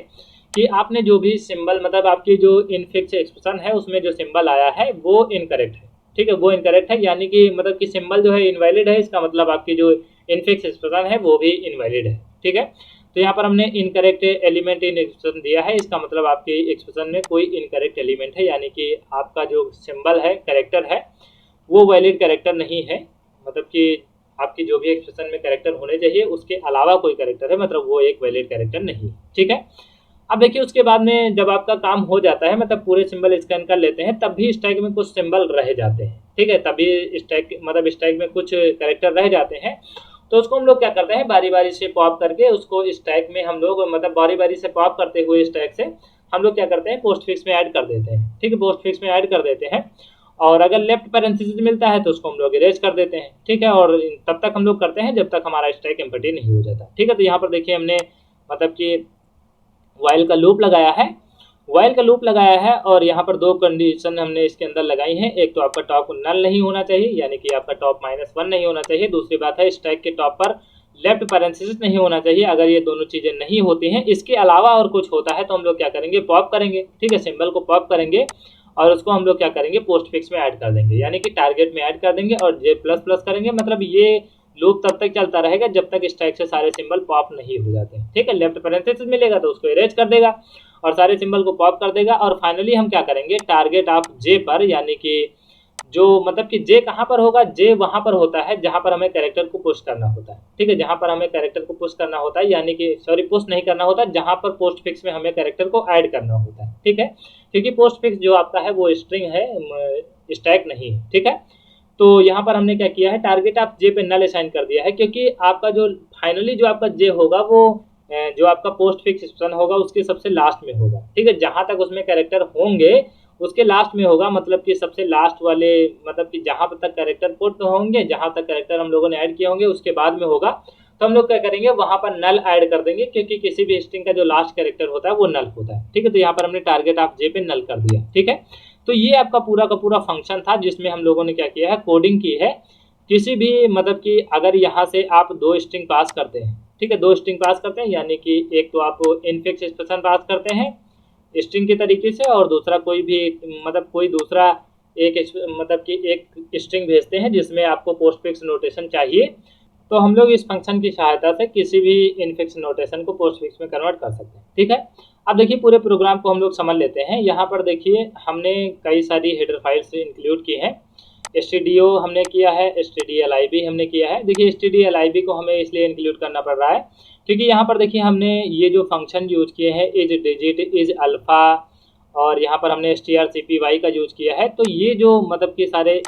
कि आपने जो भी सिंबल मतलब आपकी जो इनफिक्स एक्सप्रेशन है उसमें जो सिंबल आया है वो इनकरेक्ट है। ठीक है, वो इनकरेक्ट है यानी कि मतलब कि सिंबल जो है इनवैलिड है, इसका मतलब आपकी जो इनफिक्स एक्सप्रेशन है वो भी इनवैलिड है। ठीक है, तो यहाँ पर हमने इनकरेक्ट एलिमेंट इन एक्सप्रेशन दिया है, इसका मतलब आपके एक्सप्रेशन में कोई इनकरेक्ट एलिमेंट है, यानी कि आपका जो सिंबल है कैरेक्टर है वो वैलिड कैरेक्टर नहीं है। मतलब कि आपकी जो भी एक्सप्रेशन में कैरेक्टर होने चाहिए उसके अलावा कोई कैरेक्टर है, मतलब वो एक वैलिड कैरेक्टर नहीं है। ठीक है, अब देखिए उसके बाद में जब आपका काम हो जाता है, मतलब पूरे सिंबल स्कैन कर लेते हैं, तब भी स्टैक में कुछ सिंबल रह जाते हैं। ठीक है, तभी स्टैक मतलब स्टैक में कुछ कैरेक्टर रह जाते हैं, तो उसको हम लोग क्या करते हैं, बारी बारी से पॉप करके उसको स्टैक में हम लोग मतलब बारी बारी से पॉप करते हुए स्टैक से हम लोग क्या करते हैं, पोस्टफिक्स में ऐड कर देते हैं। ठीक है, पोस्टफिक्स में ऐड कर देते हैं, और अगर लेफ्ट पैरेंथेसिस मिलता है तो उसको हम लोग इरेज कर देते हैं। ठीक है, और तब तक हम लोग करते हैं जब तक हमारा स्टैक एम्प्टी नहीं हो जाता। ठीक है, तो यहाँ पर देखिए हमने मतलब कि वाइल का लूप लगाया है, वाइल का लूप लगाया है, और यहाँ पर दो कंडीशन हमने इसके अंदर लगाई हैं। एक तो आपका टॉप नल नहीं होना चाहिए, यानी कि आपका टॉप -1 नहीं होना चाहिए। दूसरी बात है स्टैक के टॉप पर लेफ्ट पैरेंथेसिस नहीं होना चाहिए। अगर ये दोनों चीजें नहीं होती हैं, इसके अलावा और कुछ होता है तो हम लोग क्या करेंगे, पॉप करेंगे। ठीक है, सिंबल को पॉप करेंगे और उसको हम लोग क्या करेंगे, पोस्टफिक्स में ऐड कर देंगे, यानी कि टारगेट में ऐड कर देंगे और जे प्लस प्लस करेंगे। मतलब ये लूप तब तक चलता रहेगा जब तक स्टैक से सारे सिंबल पॉप नहीं हो जाते हैं। ठीक है, लेफ्ट पैरेंथेसिस मिलेगा तो उसको इरेज कर देगा और सारे सिंबल को पॉप कर देगा, और फाइनली हम क्या करेंगे, टारगेट ऑफ जे पर, यानी कि जो मतलब कि जे कहाँ पर होगा, जे वहां पर होता है जहां पर हमें कैरेक्टर को पुश करना होता है। ठीक है, जहां पर हमें कैरेक्टर को पुश करना होता है, यानी कि सॉरी पुश नहीं करना होता, जहां पर पोस्ट फिक्स में हमें कैरेक्टर को ऐड करना होता है। ठीक है, क्योंकि पोस्ट फिक्स जो आपका है वो स्ट्रिंग है, स्टैक नहीं है। ठीक है, तो यहाँ पर हमने क्या किया है, टारगेट ऑफ जे पे नल असाइन कर दिया है, क्योंकि आपका जो फाइनली जो आपका जे होगा वो जो आपका पोस्ट फिक्स एक्सप्रेशन होगा उसके सबसे लास्ट में होगा। ठीक है, जहां तक उसमें कैरेक्टर होंगे उसके लास्ट में होगा, मतलब कि सबसे लास्ट वाले, मतलब कि जहां तक कैरेक्टर पुट होंगे, जहां तक कैरेक्टर हम लोगों ने ऐड किए होंगे उसके बाद में होगा, तो हम लोग क्या करेंगे, वहां पर नल ऐड कर देंगे, क्योंकि किसी भी स्ट्रिंग का जो लास्ट कैरेक्टर होता है वो नल होता है। ठीक है, तो यहाँ पर हमने टारगेट ऑफ जे पे नल कर दिया। ठीक है, तो ये आपका पूरा का पूरा फंक्शन था जिसमें हम लोगों ने क्या किया है, कोडिंग की है। किसी भी मतलब कि अगर यहाँ से आप दो स्ट्रिंग पास करते हैं, ठीक है, दो स्ट्रिंग पास करते हैं, यानी कि एक तो आप इनफिक्स एक्सप्रेशन पास करते हैं स्ट्रिंग के तरीके से, और दूसरा कोई भी मतलब कोई दूसरा मतलब कि एक स्ट्रिंग भेजते हैं जिसमें आपको पोस्टफिक्स नोटेशन चाहिए, तो हम लोग इस फंक्शन की सहायता से किसी भी इनफिक्स नोटेशन को पोस्टफिक्स में कन्वर्ट कर सकते हैं। ठीक है, अब देखिए पूरे प्रोग्राम को हम लोग समझ लेते हैं। यहाँ पर देखिए हमने कई सारी हेडर फाइल्स इंक्लूड की हैं। stdio हमने किया है, stdlib हमने किया है। देखिए stdlib को हमें इसलिए इंक्लूड करना पड़ रहा है क्योंकि यहाँ पर देखिए हमने ये जो फंक्शन यूज किए हैं इज डिजिट, इज अल्फा, और यहाँ पर हमने strcpy का यूज किया है। तो ये जो मतलब कि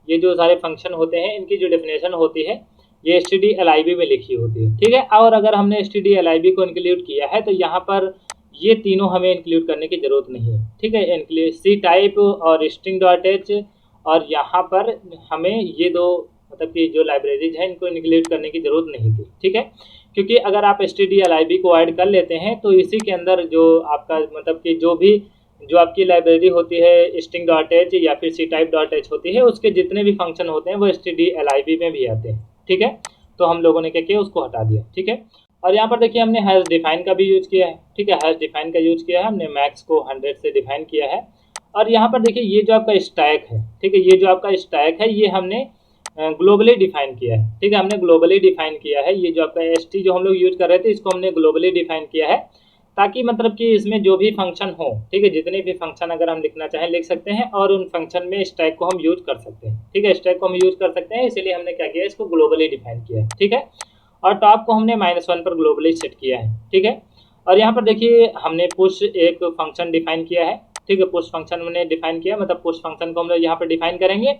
ये जो सारे फंक्शन होते हैं इनकी जो डेफिनेशन होती है ये stdlib में लिखी होती है, ठीक है। और अगर हमने stdlib को इंक्लूड किया है तो यहाँ पर ये तीनों हमें इंक्लूड करने की जरूरत नहीं है, ठीक है। सी टाइप और स्ट्रिंग डॉट एच, और यहाँ पर हमें ये दो मतलब कि जो लाइब्रेरीज हैं इनको इंक्लूड करने की जरूरत नहीं थी, ठीक है। क्योंकि अगर आप stdlib को ऐड कर लेते हैं तो इसी के अंदर जो आपका मतलब कि जो आपकी लाइब्रेरी होती है स्ट्रिंग डॉट एच या फिर सी टाइप डॉट एच होती है उसके जितने भी फंक्शन होते हैं वो stdlib में भी आते हैं, ठीक है। तो हम लोगों ने क्या किया, उसको हटा दिया, ठीक है। और यहाँ पर देखिए हमने हैश डिफाइन का भी यूज किया है, ठीक है। हैश डिफाइन का यूज किया है हमने, मैक्स को 100 से डिफाइन किया है। और यहाँ पर देखिए ये जो आपका स्टैक है, ठीक है, ये जो आपका स्टैक है ये हमने ग्लोबली डिफाइन किया है, ठीक है। हमने ग्लोबली डिफाइन किया है। ये जो आपका st जो हम लोग यूज कर रहे थे इसको हमने ग्लोबली डिफाइन किया है ताकि मतलब कि इसमें जो भी फंक्शन हो, ठीक है, जितने भी फंक्शन अगर हम लिखना चाहें लिख सकते हैं और उन फंक्शन में स्टैक को हम यूज कर सकते हैं, ठीक है। स्टैक को हम यूज कर सकते हैं, इसीलिए हमने क्या किया, इसको ग्लोबली डिफाइन किया है, ठीक है। और टॉप को हमने -1 पर ग्लोबली सेट किया है, ठीक है। और यहाँ पर देखिए हमने पुश एक फंक्शन डिफाइन किया है, ठीक है। पुश फंक्शन हमने डिफाइन किया, मतलब पुश फंक्शन को हम लोग यहाँ पर डिफाइन करेंगे।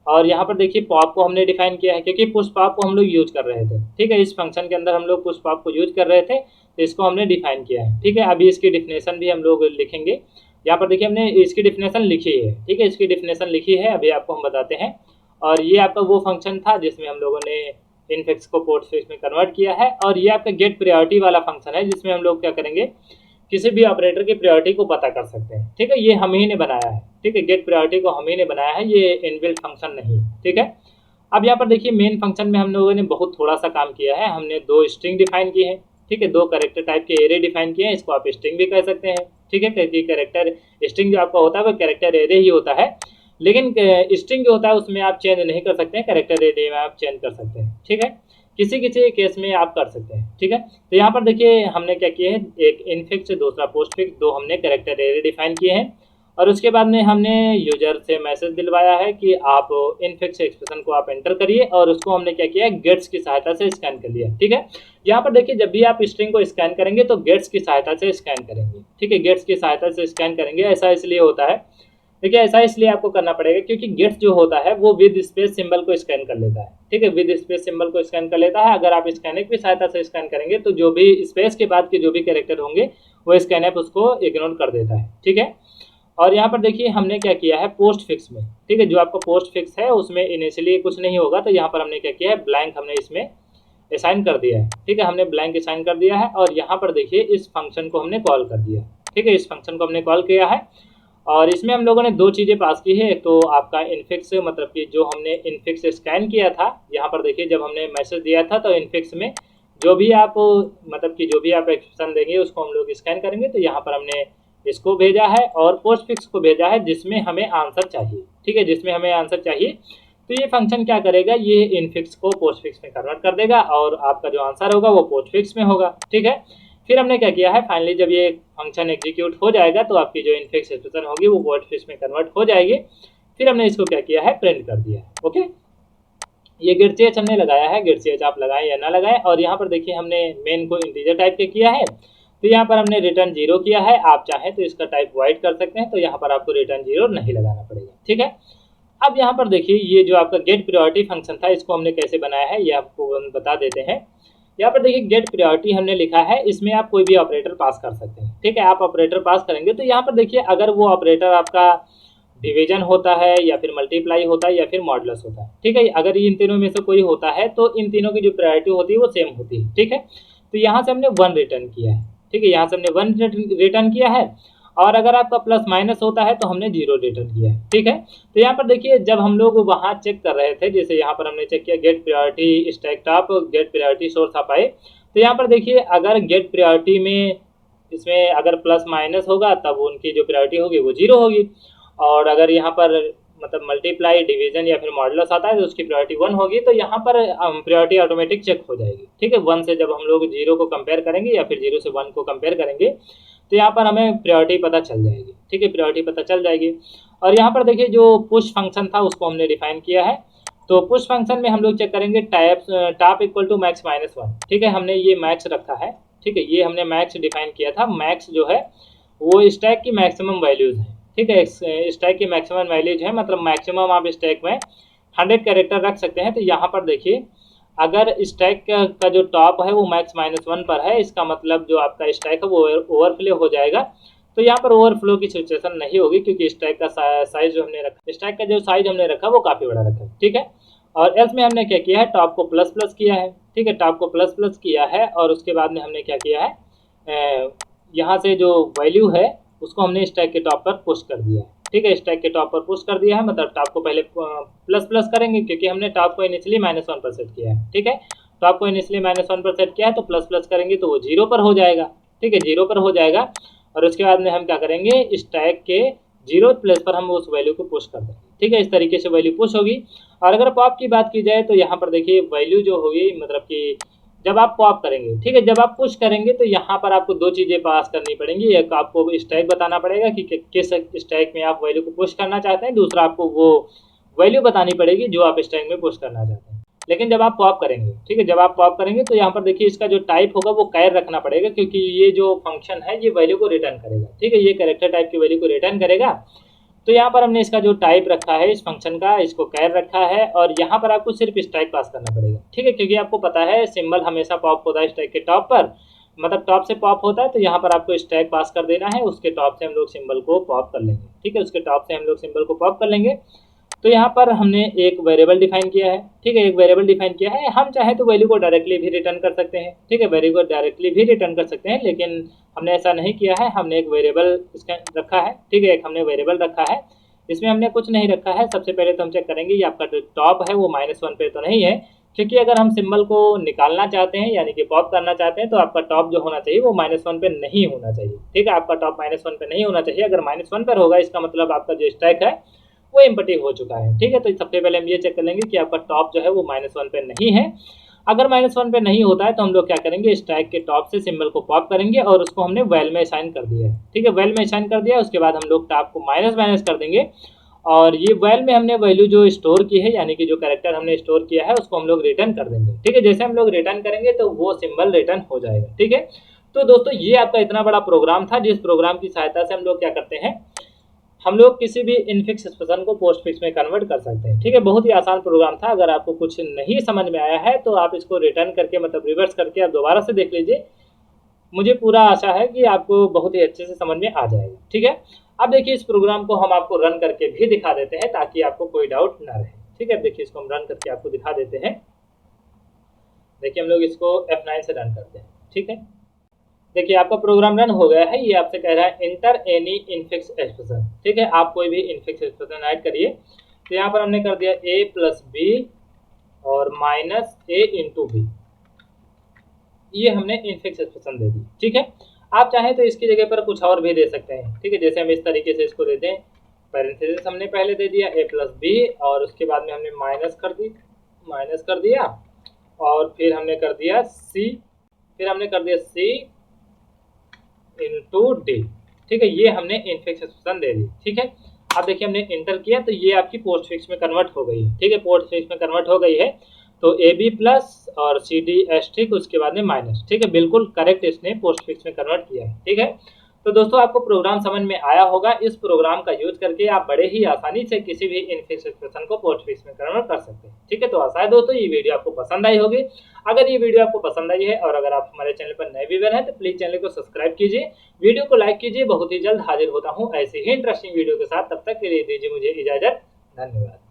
और यहाँ पर देखिए पॉप को हमने डिफाइन किया है क्योंकि पुश पॉप को हम लोग यूज कर रहे थे, ठीक है। इस फंक्शन के अंदर हम लोग पुश पॉप को यूज कर रहे थे तो इसको हमने डिफाइन किया है, ठीक है। अभी इसकी डिफिनेशन भी हम लोग लिखेंगे। यहाँ पर देखिए हमने इसकी डिफिनेशन लिखी है, ठीक है, इसकी डिफिनेशन लिखी है, अभी आपको हम बताते हैं। और ये आपका वो फंक्शन था जिसमें हम लोगों ने इनफिक्स को पोस्टफिक्स में कन्वर्ट किया है। और ये आपका गेट प्रायोरिटी वाला फंक्शन है जिसमें हम लोग क्या करेंगे, किसी भी ऑपरेटर की प्रायोरिटी को पता कर सकते हैं, ठीक है। ये हम ही ने बनाया है, ठीक है, गेट प्रायोरिटी को हम ही ने बनाया है, ये इनबिल्ट फंक्शन नहीं, ठीक है। अब यहाँ पर देखिए मेन फंक्शन में हम लोगों ने बहुत थोड़ा सा काम किया है। हमने 2 स्ट्रिंग डिफाइन की है, ठीक है, 2 कैरेक्टर टाइप के एरे डिफाइन किए हैं। इसको आप स्ट्रिंग भी कह सकते हैं, ठीक है, क्योंकि कैरेक्टर स्ट्रिंग जो आपका होता है वो कैरेक्टर एरे ही होता है। लेकिन स्ट्रिंग जो होता है उसमें आप चेंज नहीं कर सकते हैं, कैरेक्टर एरे में आप चेंज कर सकते हैं, ठीक है। किसी किसी केस में आप कर सकते हैं, ठीक है। तो यहाँ पर देखिए हमने क्या किया है, एक इनफिक्स, दूसरा पोस्टफिक्स, 2 हमने कैरेक्टर एरे डिफाइन किए हैं। और उसके बाद में हमने यूजर से मैसेज दिलवाया है कि आप इनफिक्स एक्सप्रेशन को आप एंटर करिए, और उसको हमने क्या किया है, गेट्स की सहायता से स्कैन कर लिया, ठीक है। यहाँ पर देखिए जब भी आप स्ट्रिंग को स्कैन करेंगे तो गेट्स की सहायता से स्कैन करेंगे, ठीक है, गेट्स की सहायता से स्कैन करेंगे। ऐसा इसलिए होता है, देखिए ऐसा इसलिए आपको करना पड़ेगा क्योंकि गेट्स जो होता है वो विद स्पेस सिंबल को स्कैन कर लेता है, ठीक है, विद स्पेस सिंबल को स्कैन कर लेता है। अगर आप स्कैनएफ की सहायता से स्कैन करेंगे तो जो भी स्पेस के बाद के जो भी कैरेक्टर होंगे वो स्कैनएफ उसको इग्नोर कर देता है, ठीक है। और यहाँ पर देखिए हमने क्या किया है, पोस्ट फिक्स में, ठीक है, जो आपका पोस्ट फिक्स है उसमें इनिशियली कुछ नहीं होगा, तो यहाँ पर हमने क्या किया है, ब्लैंक हमने इसमें असाइन कर दिया है, ठीक है, हमने ब्लैंक असाइन कर दिया है। और यहाँ पर देखिए इस फंक्शन को हमने कॉल कर दिया, ठीक है, इस फंक्शन को हमने कॉल किया है। और इसमें हम लोगों ने 2 चीज़ें पास की है। तो आपका इनफिक्स मतलब कि जो हमने इनफिक्स स्कैन किया था, यहाँ पर देखिए जब हमने मैसेज दिया था तो इनफिक्स में जो भी आप मतलब कि जो भी आप एक्सप्रेशन देंगे उसको हम लोग स्कैन करेंगे। तो यहाँ पर हमने इसको भेजा है और पोस्टफिक्स को भेजा है जिसमें हमें आंसर चाहिए, ठीक है, जिसमें हमें आंसर चाहिए। तो ये फंक्शन क्या करेगा, ये इनफिक्स को पोस्टफिक्स में कन्वर्ट कर देगा और आपका जो आंसर होगा वो पोस्टफिक्स में होगा, ठीक है। फिर हमने क्या किया है, फाइनली जब ये फंक्शन एग्जीक्यूट हो जाएगा तो आपकी जो इनफिक्स एक्सप्रेशन होगी वो पोस्टफिक्स में कन्वर्ट हो जाएगी। फिर हमने इसको क्या किया है, प्रिंट कर दिया है, ओके। ये गेट चेंज हमने लगाया है, गेट चेंज आप लगाएं या ना लगाएं। और यहाँ पर देखिए हमने मेन को इंटीजर टाइप के किया है, तो यहाँ पर हमने रिटर्न 0 किया है। आप चाहें तो इसका टाइप वाइड कर सकते हैं, तो यहाँ पर आपको रिटर्न 0 नहीं लगाना पड़ेगा, ठीक है। अब यहाँ पर देखिए ये जो आपका गेट प्रायोरिटी फंक्शन था इसको हमने कैसे बनाया है ये आपको हम बता देते हैं। यहाँ पर देखिए गेट प्रायोरिटी हमने लिखा है, इसमें आप कोई भी ऑपरेटर पास कर सकते हैं, ठीक है। आप ऑपरेटर पास करेंगे तो यहाँ पर देखिए अगर वो ऑपरेटर आपका डिवीजन होता है या फिर मल्टीप्लाई होता है या फिर मॉडुलस होता है, ठीक है, अगर इन तीनों में से कोई होता है तो इन तीनों की जो प्रायोरिटी होती है वो सेम होती है, ठीक है। तो यहाँ से हमने 1 रिटर्न किया है, ठीक है, यहाँ से हमने 1 रिटर्न किया है। और अगर आपका प्लस माइनस होता है तो हमने 0 रिटर्न किया है, ठीक है। तो यहाँ पर देखिए जब हम लोग वहाँ चेक कर रहे थे, जैसे यहाँ पर हमने चेक किया get priority stack top, get priority source of I, तो यहाँ पर देखिए अगर गेट प्रायोरिटी में इसमें अगर प्लस माइनस होगा तब उनकी जो प्रायोरिटी होगी वो 0 होगी। और अगर यहाँ पर मतलब मल्टीप्लाई, डिवीजन या फिर मॉडुलस आता है तो उसकी प्रायोरिटी 1 होगी। तो यहाँ पर प्रायोरिटी ऑटोमेटिक चेक हो जाएगी, ठीक है। 1 से जब हम लोग 0 को कंपेयर करेंगे या फिर 0 से 1 को कंपेयर करेंगे तो यहाँ पर हमें प्रायोरिटी पता चल जाएगी। ठीक है, प्रायोरिटी पता चल जाएगी। और यहाँ पर देखिए जो पुश फंक्शन था उसको हमने डिफाइन किया है। तो पुश फंक्शन में हम लोग चेक करेंगे टॉप इक्वल टू मैक्स -1। ठीक है, हमने ये मैक्स रखा है। ठीक है, ये हमने मैक्स डिफाइन किया था। मैक्स जो है वो स्टैक की मैक्सिमम वैल्यूज है। ठीक है, स्टैक की मैक्सिमम वैल्यूज है, मतलब मैक्सिमम आप स्टैक में 100 कैरेक्टर रख सकते हैं। तो यहाँ पर देखिए अगर स्टैक का जो टॉप है वो मैक्स -1 पर है, इसका मतलब जो आपका स्टैक है वो ओवरफ्लो हो जाएगा। तो यहाँ पर ओवरफ्लो की सिचुएशन नहीं होगी, क्योंकि स्टैक का साइज जो हमने रखा, स्टैक का जो साइज हमने रखा वो काफ़ी बड़ा रखा है। ठीक है, और एल्स में हमने क्या किया है, टॉप को प्लस प्लस किया है। ठीक है, टॉप को प्लस प्लस किया है और उसके बाद में हमने क्या किया है, यहाँ से जो वैल्यू है उसको हमने स्टैक के टॉप पर पुश कर दिया है। ठीक है, स्टैक के टॉप पर पुश कर दिया है, मतलब टॉप को पहले प्लस प्लस करेंगे, क्योंकि हमने टॉप को इनिशियली -1 पर सेट किया है। ठीक है, टॉप को इनिशियली -1 पर सेट किया है, तो प्लस प्लस करेंगे तो वो 0 पर हो जाएगा। ठीक है, 0 पर हो जाएगा और उसके बाद में हम क्या करेंगे, स्टैक के 0 प्लेस पर हम उस वैल्यू को पुश कर देंगे। ठीक है, इस तरीके से वैल्यू पुश होगी। और अगर पॉप की बात की जाए तो यहाँ पर देखिए वैल्यू जो होगी, मतलब कि जब आप पॉप करेंगे, ठीक है, जब आप पुश करेंगे तो यहाँ पर आपको दो चीज़ें पास करनी पड़ेंगी। एक आपको स्टैक बताना पड़ेगा कि किस स्टैक में आप वैल्यू को पुश करना चाहते हैं, दूसरा आपको वो वैल्यू बतानी पड़ेगी जो आप स्टैक में पुश करना चाहते हैं। लेकिन जब आप पॉप करेंगे, ठीक है, जब आप पॉप करेंगे तो यहाँ पर देखिए इसका जो टाइप होगा वो कैर रखना पड़ेगा, क्योंकि ये जो फंक्शन है ये वैल्यू को रिटर्न करेगा। ठीक है, ये कैरेक्टर टाइप की वैल्यू को रिटर्न करेगा। तो यहाँ पर हमने इसका जो टाइप रखा है इस फंक्शन का, इसको कैर रखा है और यहाँ पर आपको सिर्फ स्टैक पास करना पड़ेगा। ठीक है, क्योंकि आपको पता है सिंबल हमेशा पॉप होता है स्टैक के टॉप पर, मतलब टॉप से पॉप होता है, तो यहाँ पर आपको स्टैक पास कर देना है, उसके टॉप से हम लोग सिंबल को पॉप कर लेंगे। ठीक है, उसके टॉप से हम लोग सिंबल को पॉप कर लेंगे। तो यहाँ पर हमने एक वेरिएबल डिफाइन किया है। ठीक है, एक वेरिएबल डिफाइन किया है। हम चाहे तो वैल्यू को डायरेक्टली भी रिटर्न कर सकते हैं। ठीक है, वैल्यू को डायरेक्टली भी रिटर्न कर सकते हैं, लेकिन हमने ऐसा नहीं किया है। हमने एक वेरिएबल इसका रखा है। ठीक है, एक हमने वेरिएबल रखा है, इसमें हमने कुछ नहीं रखा है। सबसे पहले तो हम चेक करेंगे ये आपका जो टॉप है वो -1 पे तो नहीं है, क्योंकि अगर हम सिंबल को निकालना चाहते हैं यानी कि पॉप करना चाहते हैं तो आपका टॉप जो होना चाहिए वो -1 पे नहीं होना चाहिए। ठीक है, आपका टॉप -1 पे नहीं होना चाहिए। अगर -1 पर होगा इसका मतलब आपका जो स्टैक है वो एम्प्टी हो चुका है। ठीक है, तो सबसे पहले हम ये चेक कर लेंगे कि आपका टॉप जो है वो -1 पे नहीं है। अगर -1 पे नहीं होता है तो हम लोग क्या करेंगे, स्टैक के टॉप से सिंबल को पॉप करेंगे और उसको हमने वैल में असाइन कर दिया है। ठीक है, वैल में असाइन कर दिया, उसके बाद हम लोग टॉप को माइनस माइनस कर देंगे और ये वैल में हमने वैल्यू जो स्टोर की है यानी कि जो कैरेक्टर हमने स्टोर किया है उसको हम लोग रिटर्न कर देंगे। ठीक है, जैसे हम लोग रिटर्न करेंगे तो वो सिंबल रिटर्न हो जाएगा। ठीक है, तो दोस्तों ये आपका इतना बड़ा प्रोग्राम था, जिस प्रोग्राम की सहायता से हम लोग क्या करते हैं, हम लोग किसी भी इनफिक्स एक्सप्रेशन को पोस्ट फिक्स में कन्वर्ट कर सकते हैं। ठीक है, बहुत ही आसान प्रोग्राम था। अगर आपको कुछ नहीं समझ में आया है तो आप इसको रिटर्न करके, मतलब रिवर्स करके आप दोबारा से देख लीजिए। मुझे पूरा आशा है कि आपको बहुत ही अच्छे से समझ में आ जाएगा। ठीक है, अब देखिए इस प्रोग्राम को हम आपको रन करके भी दिखा देते हैं ताकि आपको कोई डाउट ना रहे। ठीक है, देखिए इसको हम रन करके आपको दिखा देते हैं। देखिए हम लोग इसको F9 से रन करते हैं। ठीक है, देखिए आपका प्रोग्राम रन हो गया है। ये आपसे कह रहा है इंटर एनी इनफिक्स एक्सप्रेशन। ठीक है, आप कोई भी इनफिक्स एक्सप्रेशन ऐड करिए। तो यहाँ पर हमने कर दिया a + b और -a × b। ये हमने इनफिक्स एक्सप्रेशन दे दी। ठीक है, आप चाहें तो इसकी जगह पर कुछ और भी दे सकते हैं। ठीक है, जैसे हम इस तरीके से इसको दे दें, पैरेंथेसिस हमने पहले दे दिया a + b और उसके बाद में हमने माइनस कर दिया और फिर हमने कर दिया c, फिर हमने कर दिया c × d। ठीक है, ये हमने इनफिक्स एक्सप्रेशन दे दी। ठीक है, अब देखिए हमने इंटर किया तो ये आपकी पोस्ट फिक्स में कन्वर्ट हो गई है। ठीक है, पोस्ट फिक्स में कन्वर्ट हो गई है। तो AB+ और CD*, उसके बाद में माइनस। ठीक है, बिल्कुल करेक्ट इसने पोस्ट फिक्स में कन्वर्ट किया है। ठीक है, तो दोस्तों आपको प्रोग्राम समझ में आया होगा। इस प्रोग्राम का यूज करके आप बड़े ही आसानी से किसी भी इनफिक्स एक्सप्रेशन को पोस्ट फिक्स में कन्वर्ट कर सकते हैं। ठीक है, तो आशा है दोस्तों ये वीडियो आपको पसंद आई होगी। अगर ये वीडियो आपको पसंद आई है और अगर आप हमारे चैनल पर नए व्यूअर हैं तो प्लीज चैनल को सब्सक्राइब कीजिए, वीडियो को लाइक कीजिए। बहुत ही जल्द हाजिर होता हूँ ऐसे ही इंटरेस्टिंग वीडियो के साथ। तब तक के लिए दीजिए मुझे इजाजत। धन्यवाद।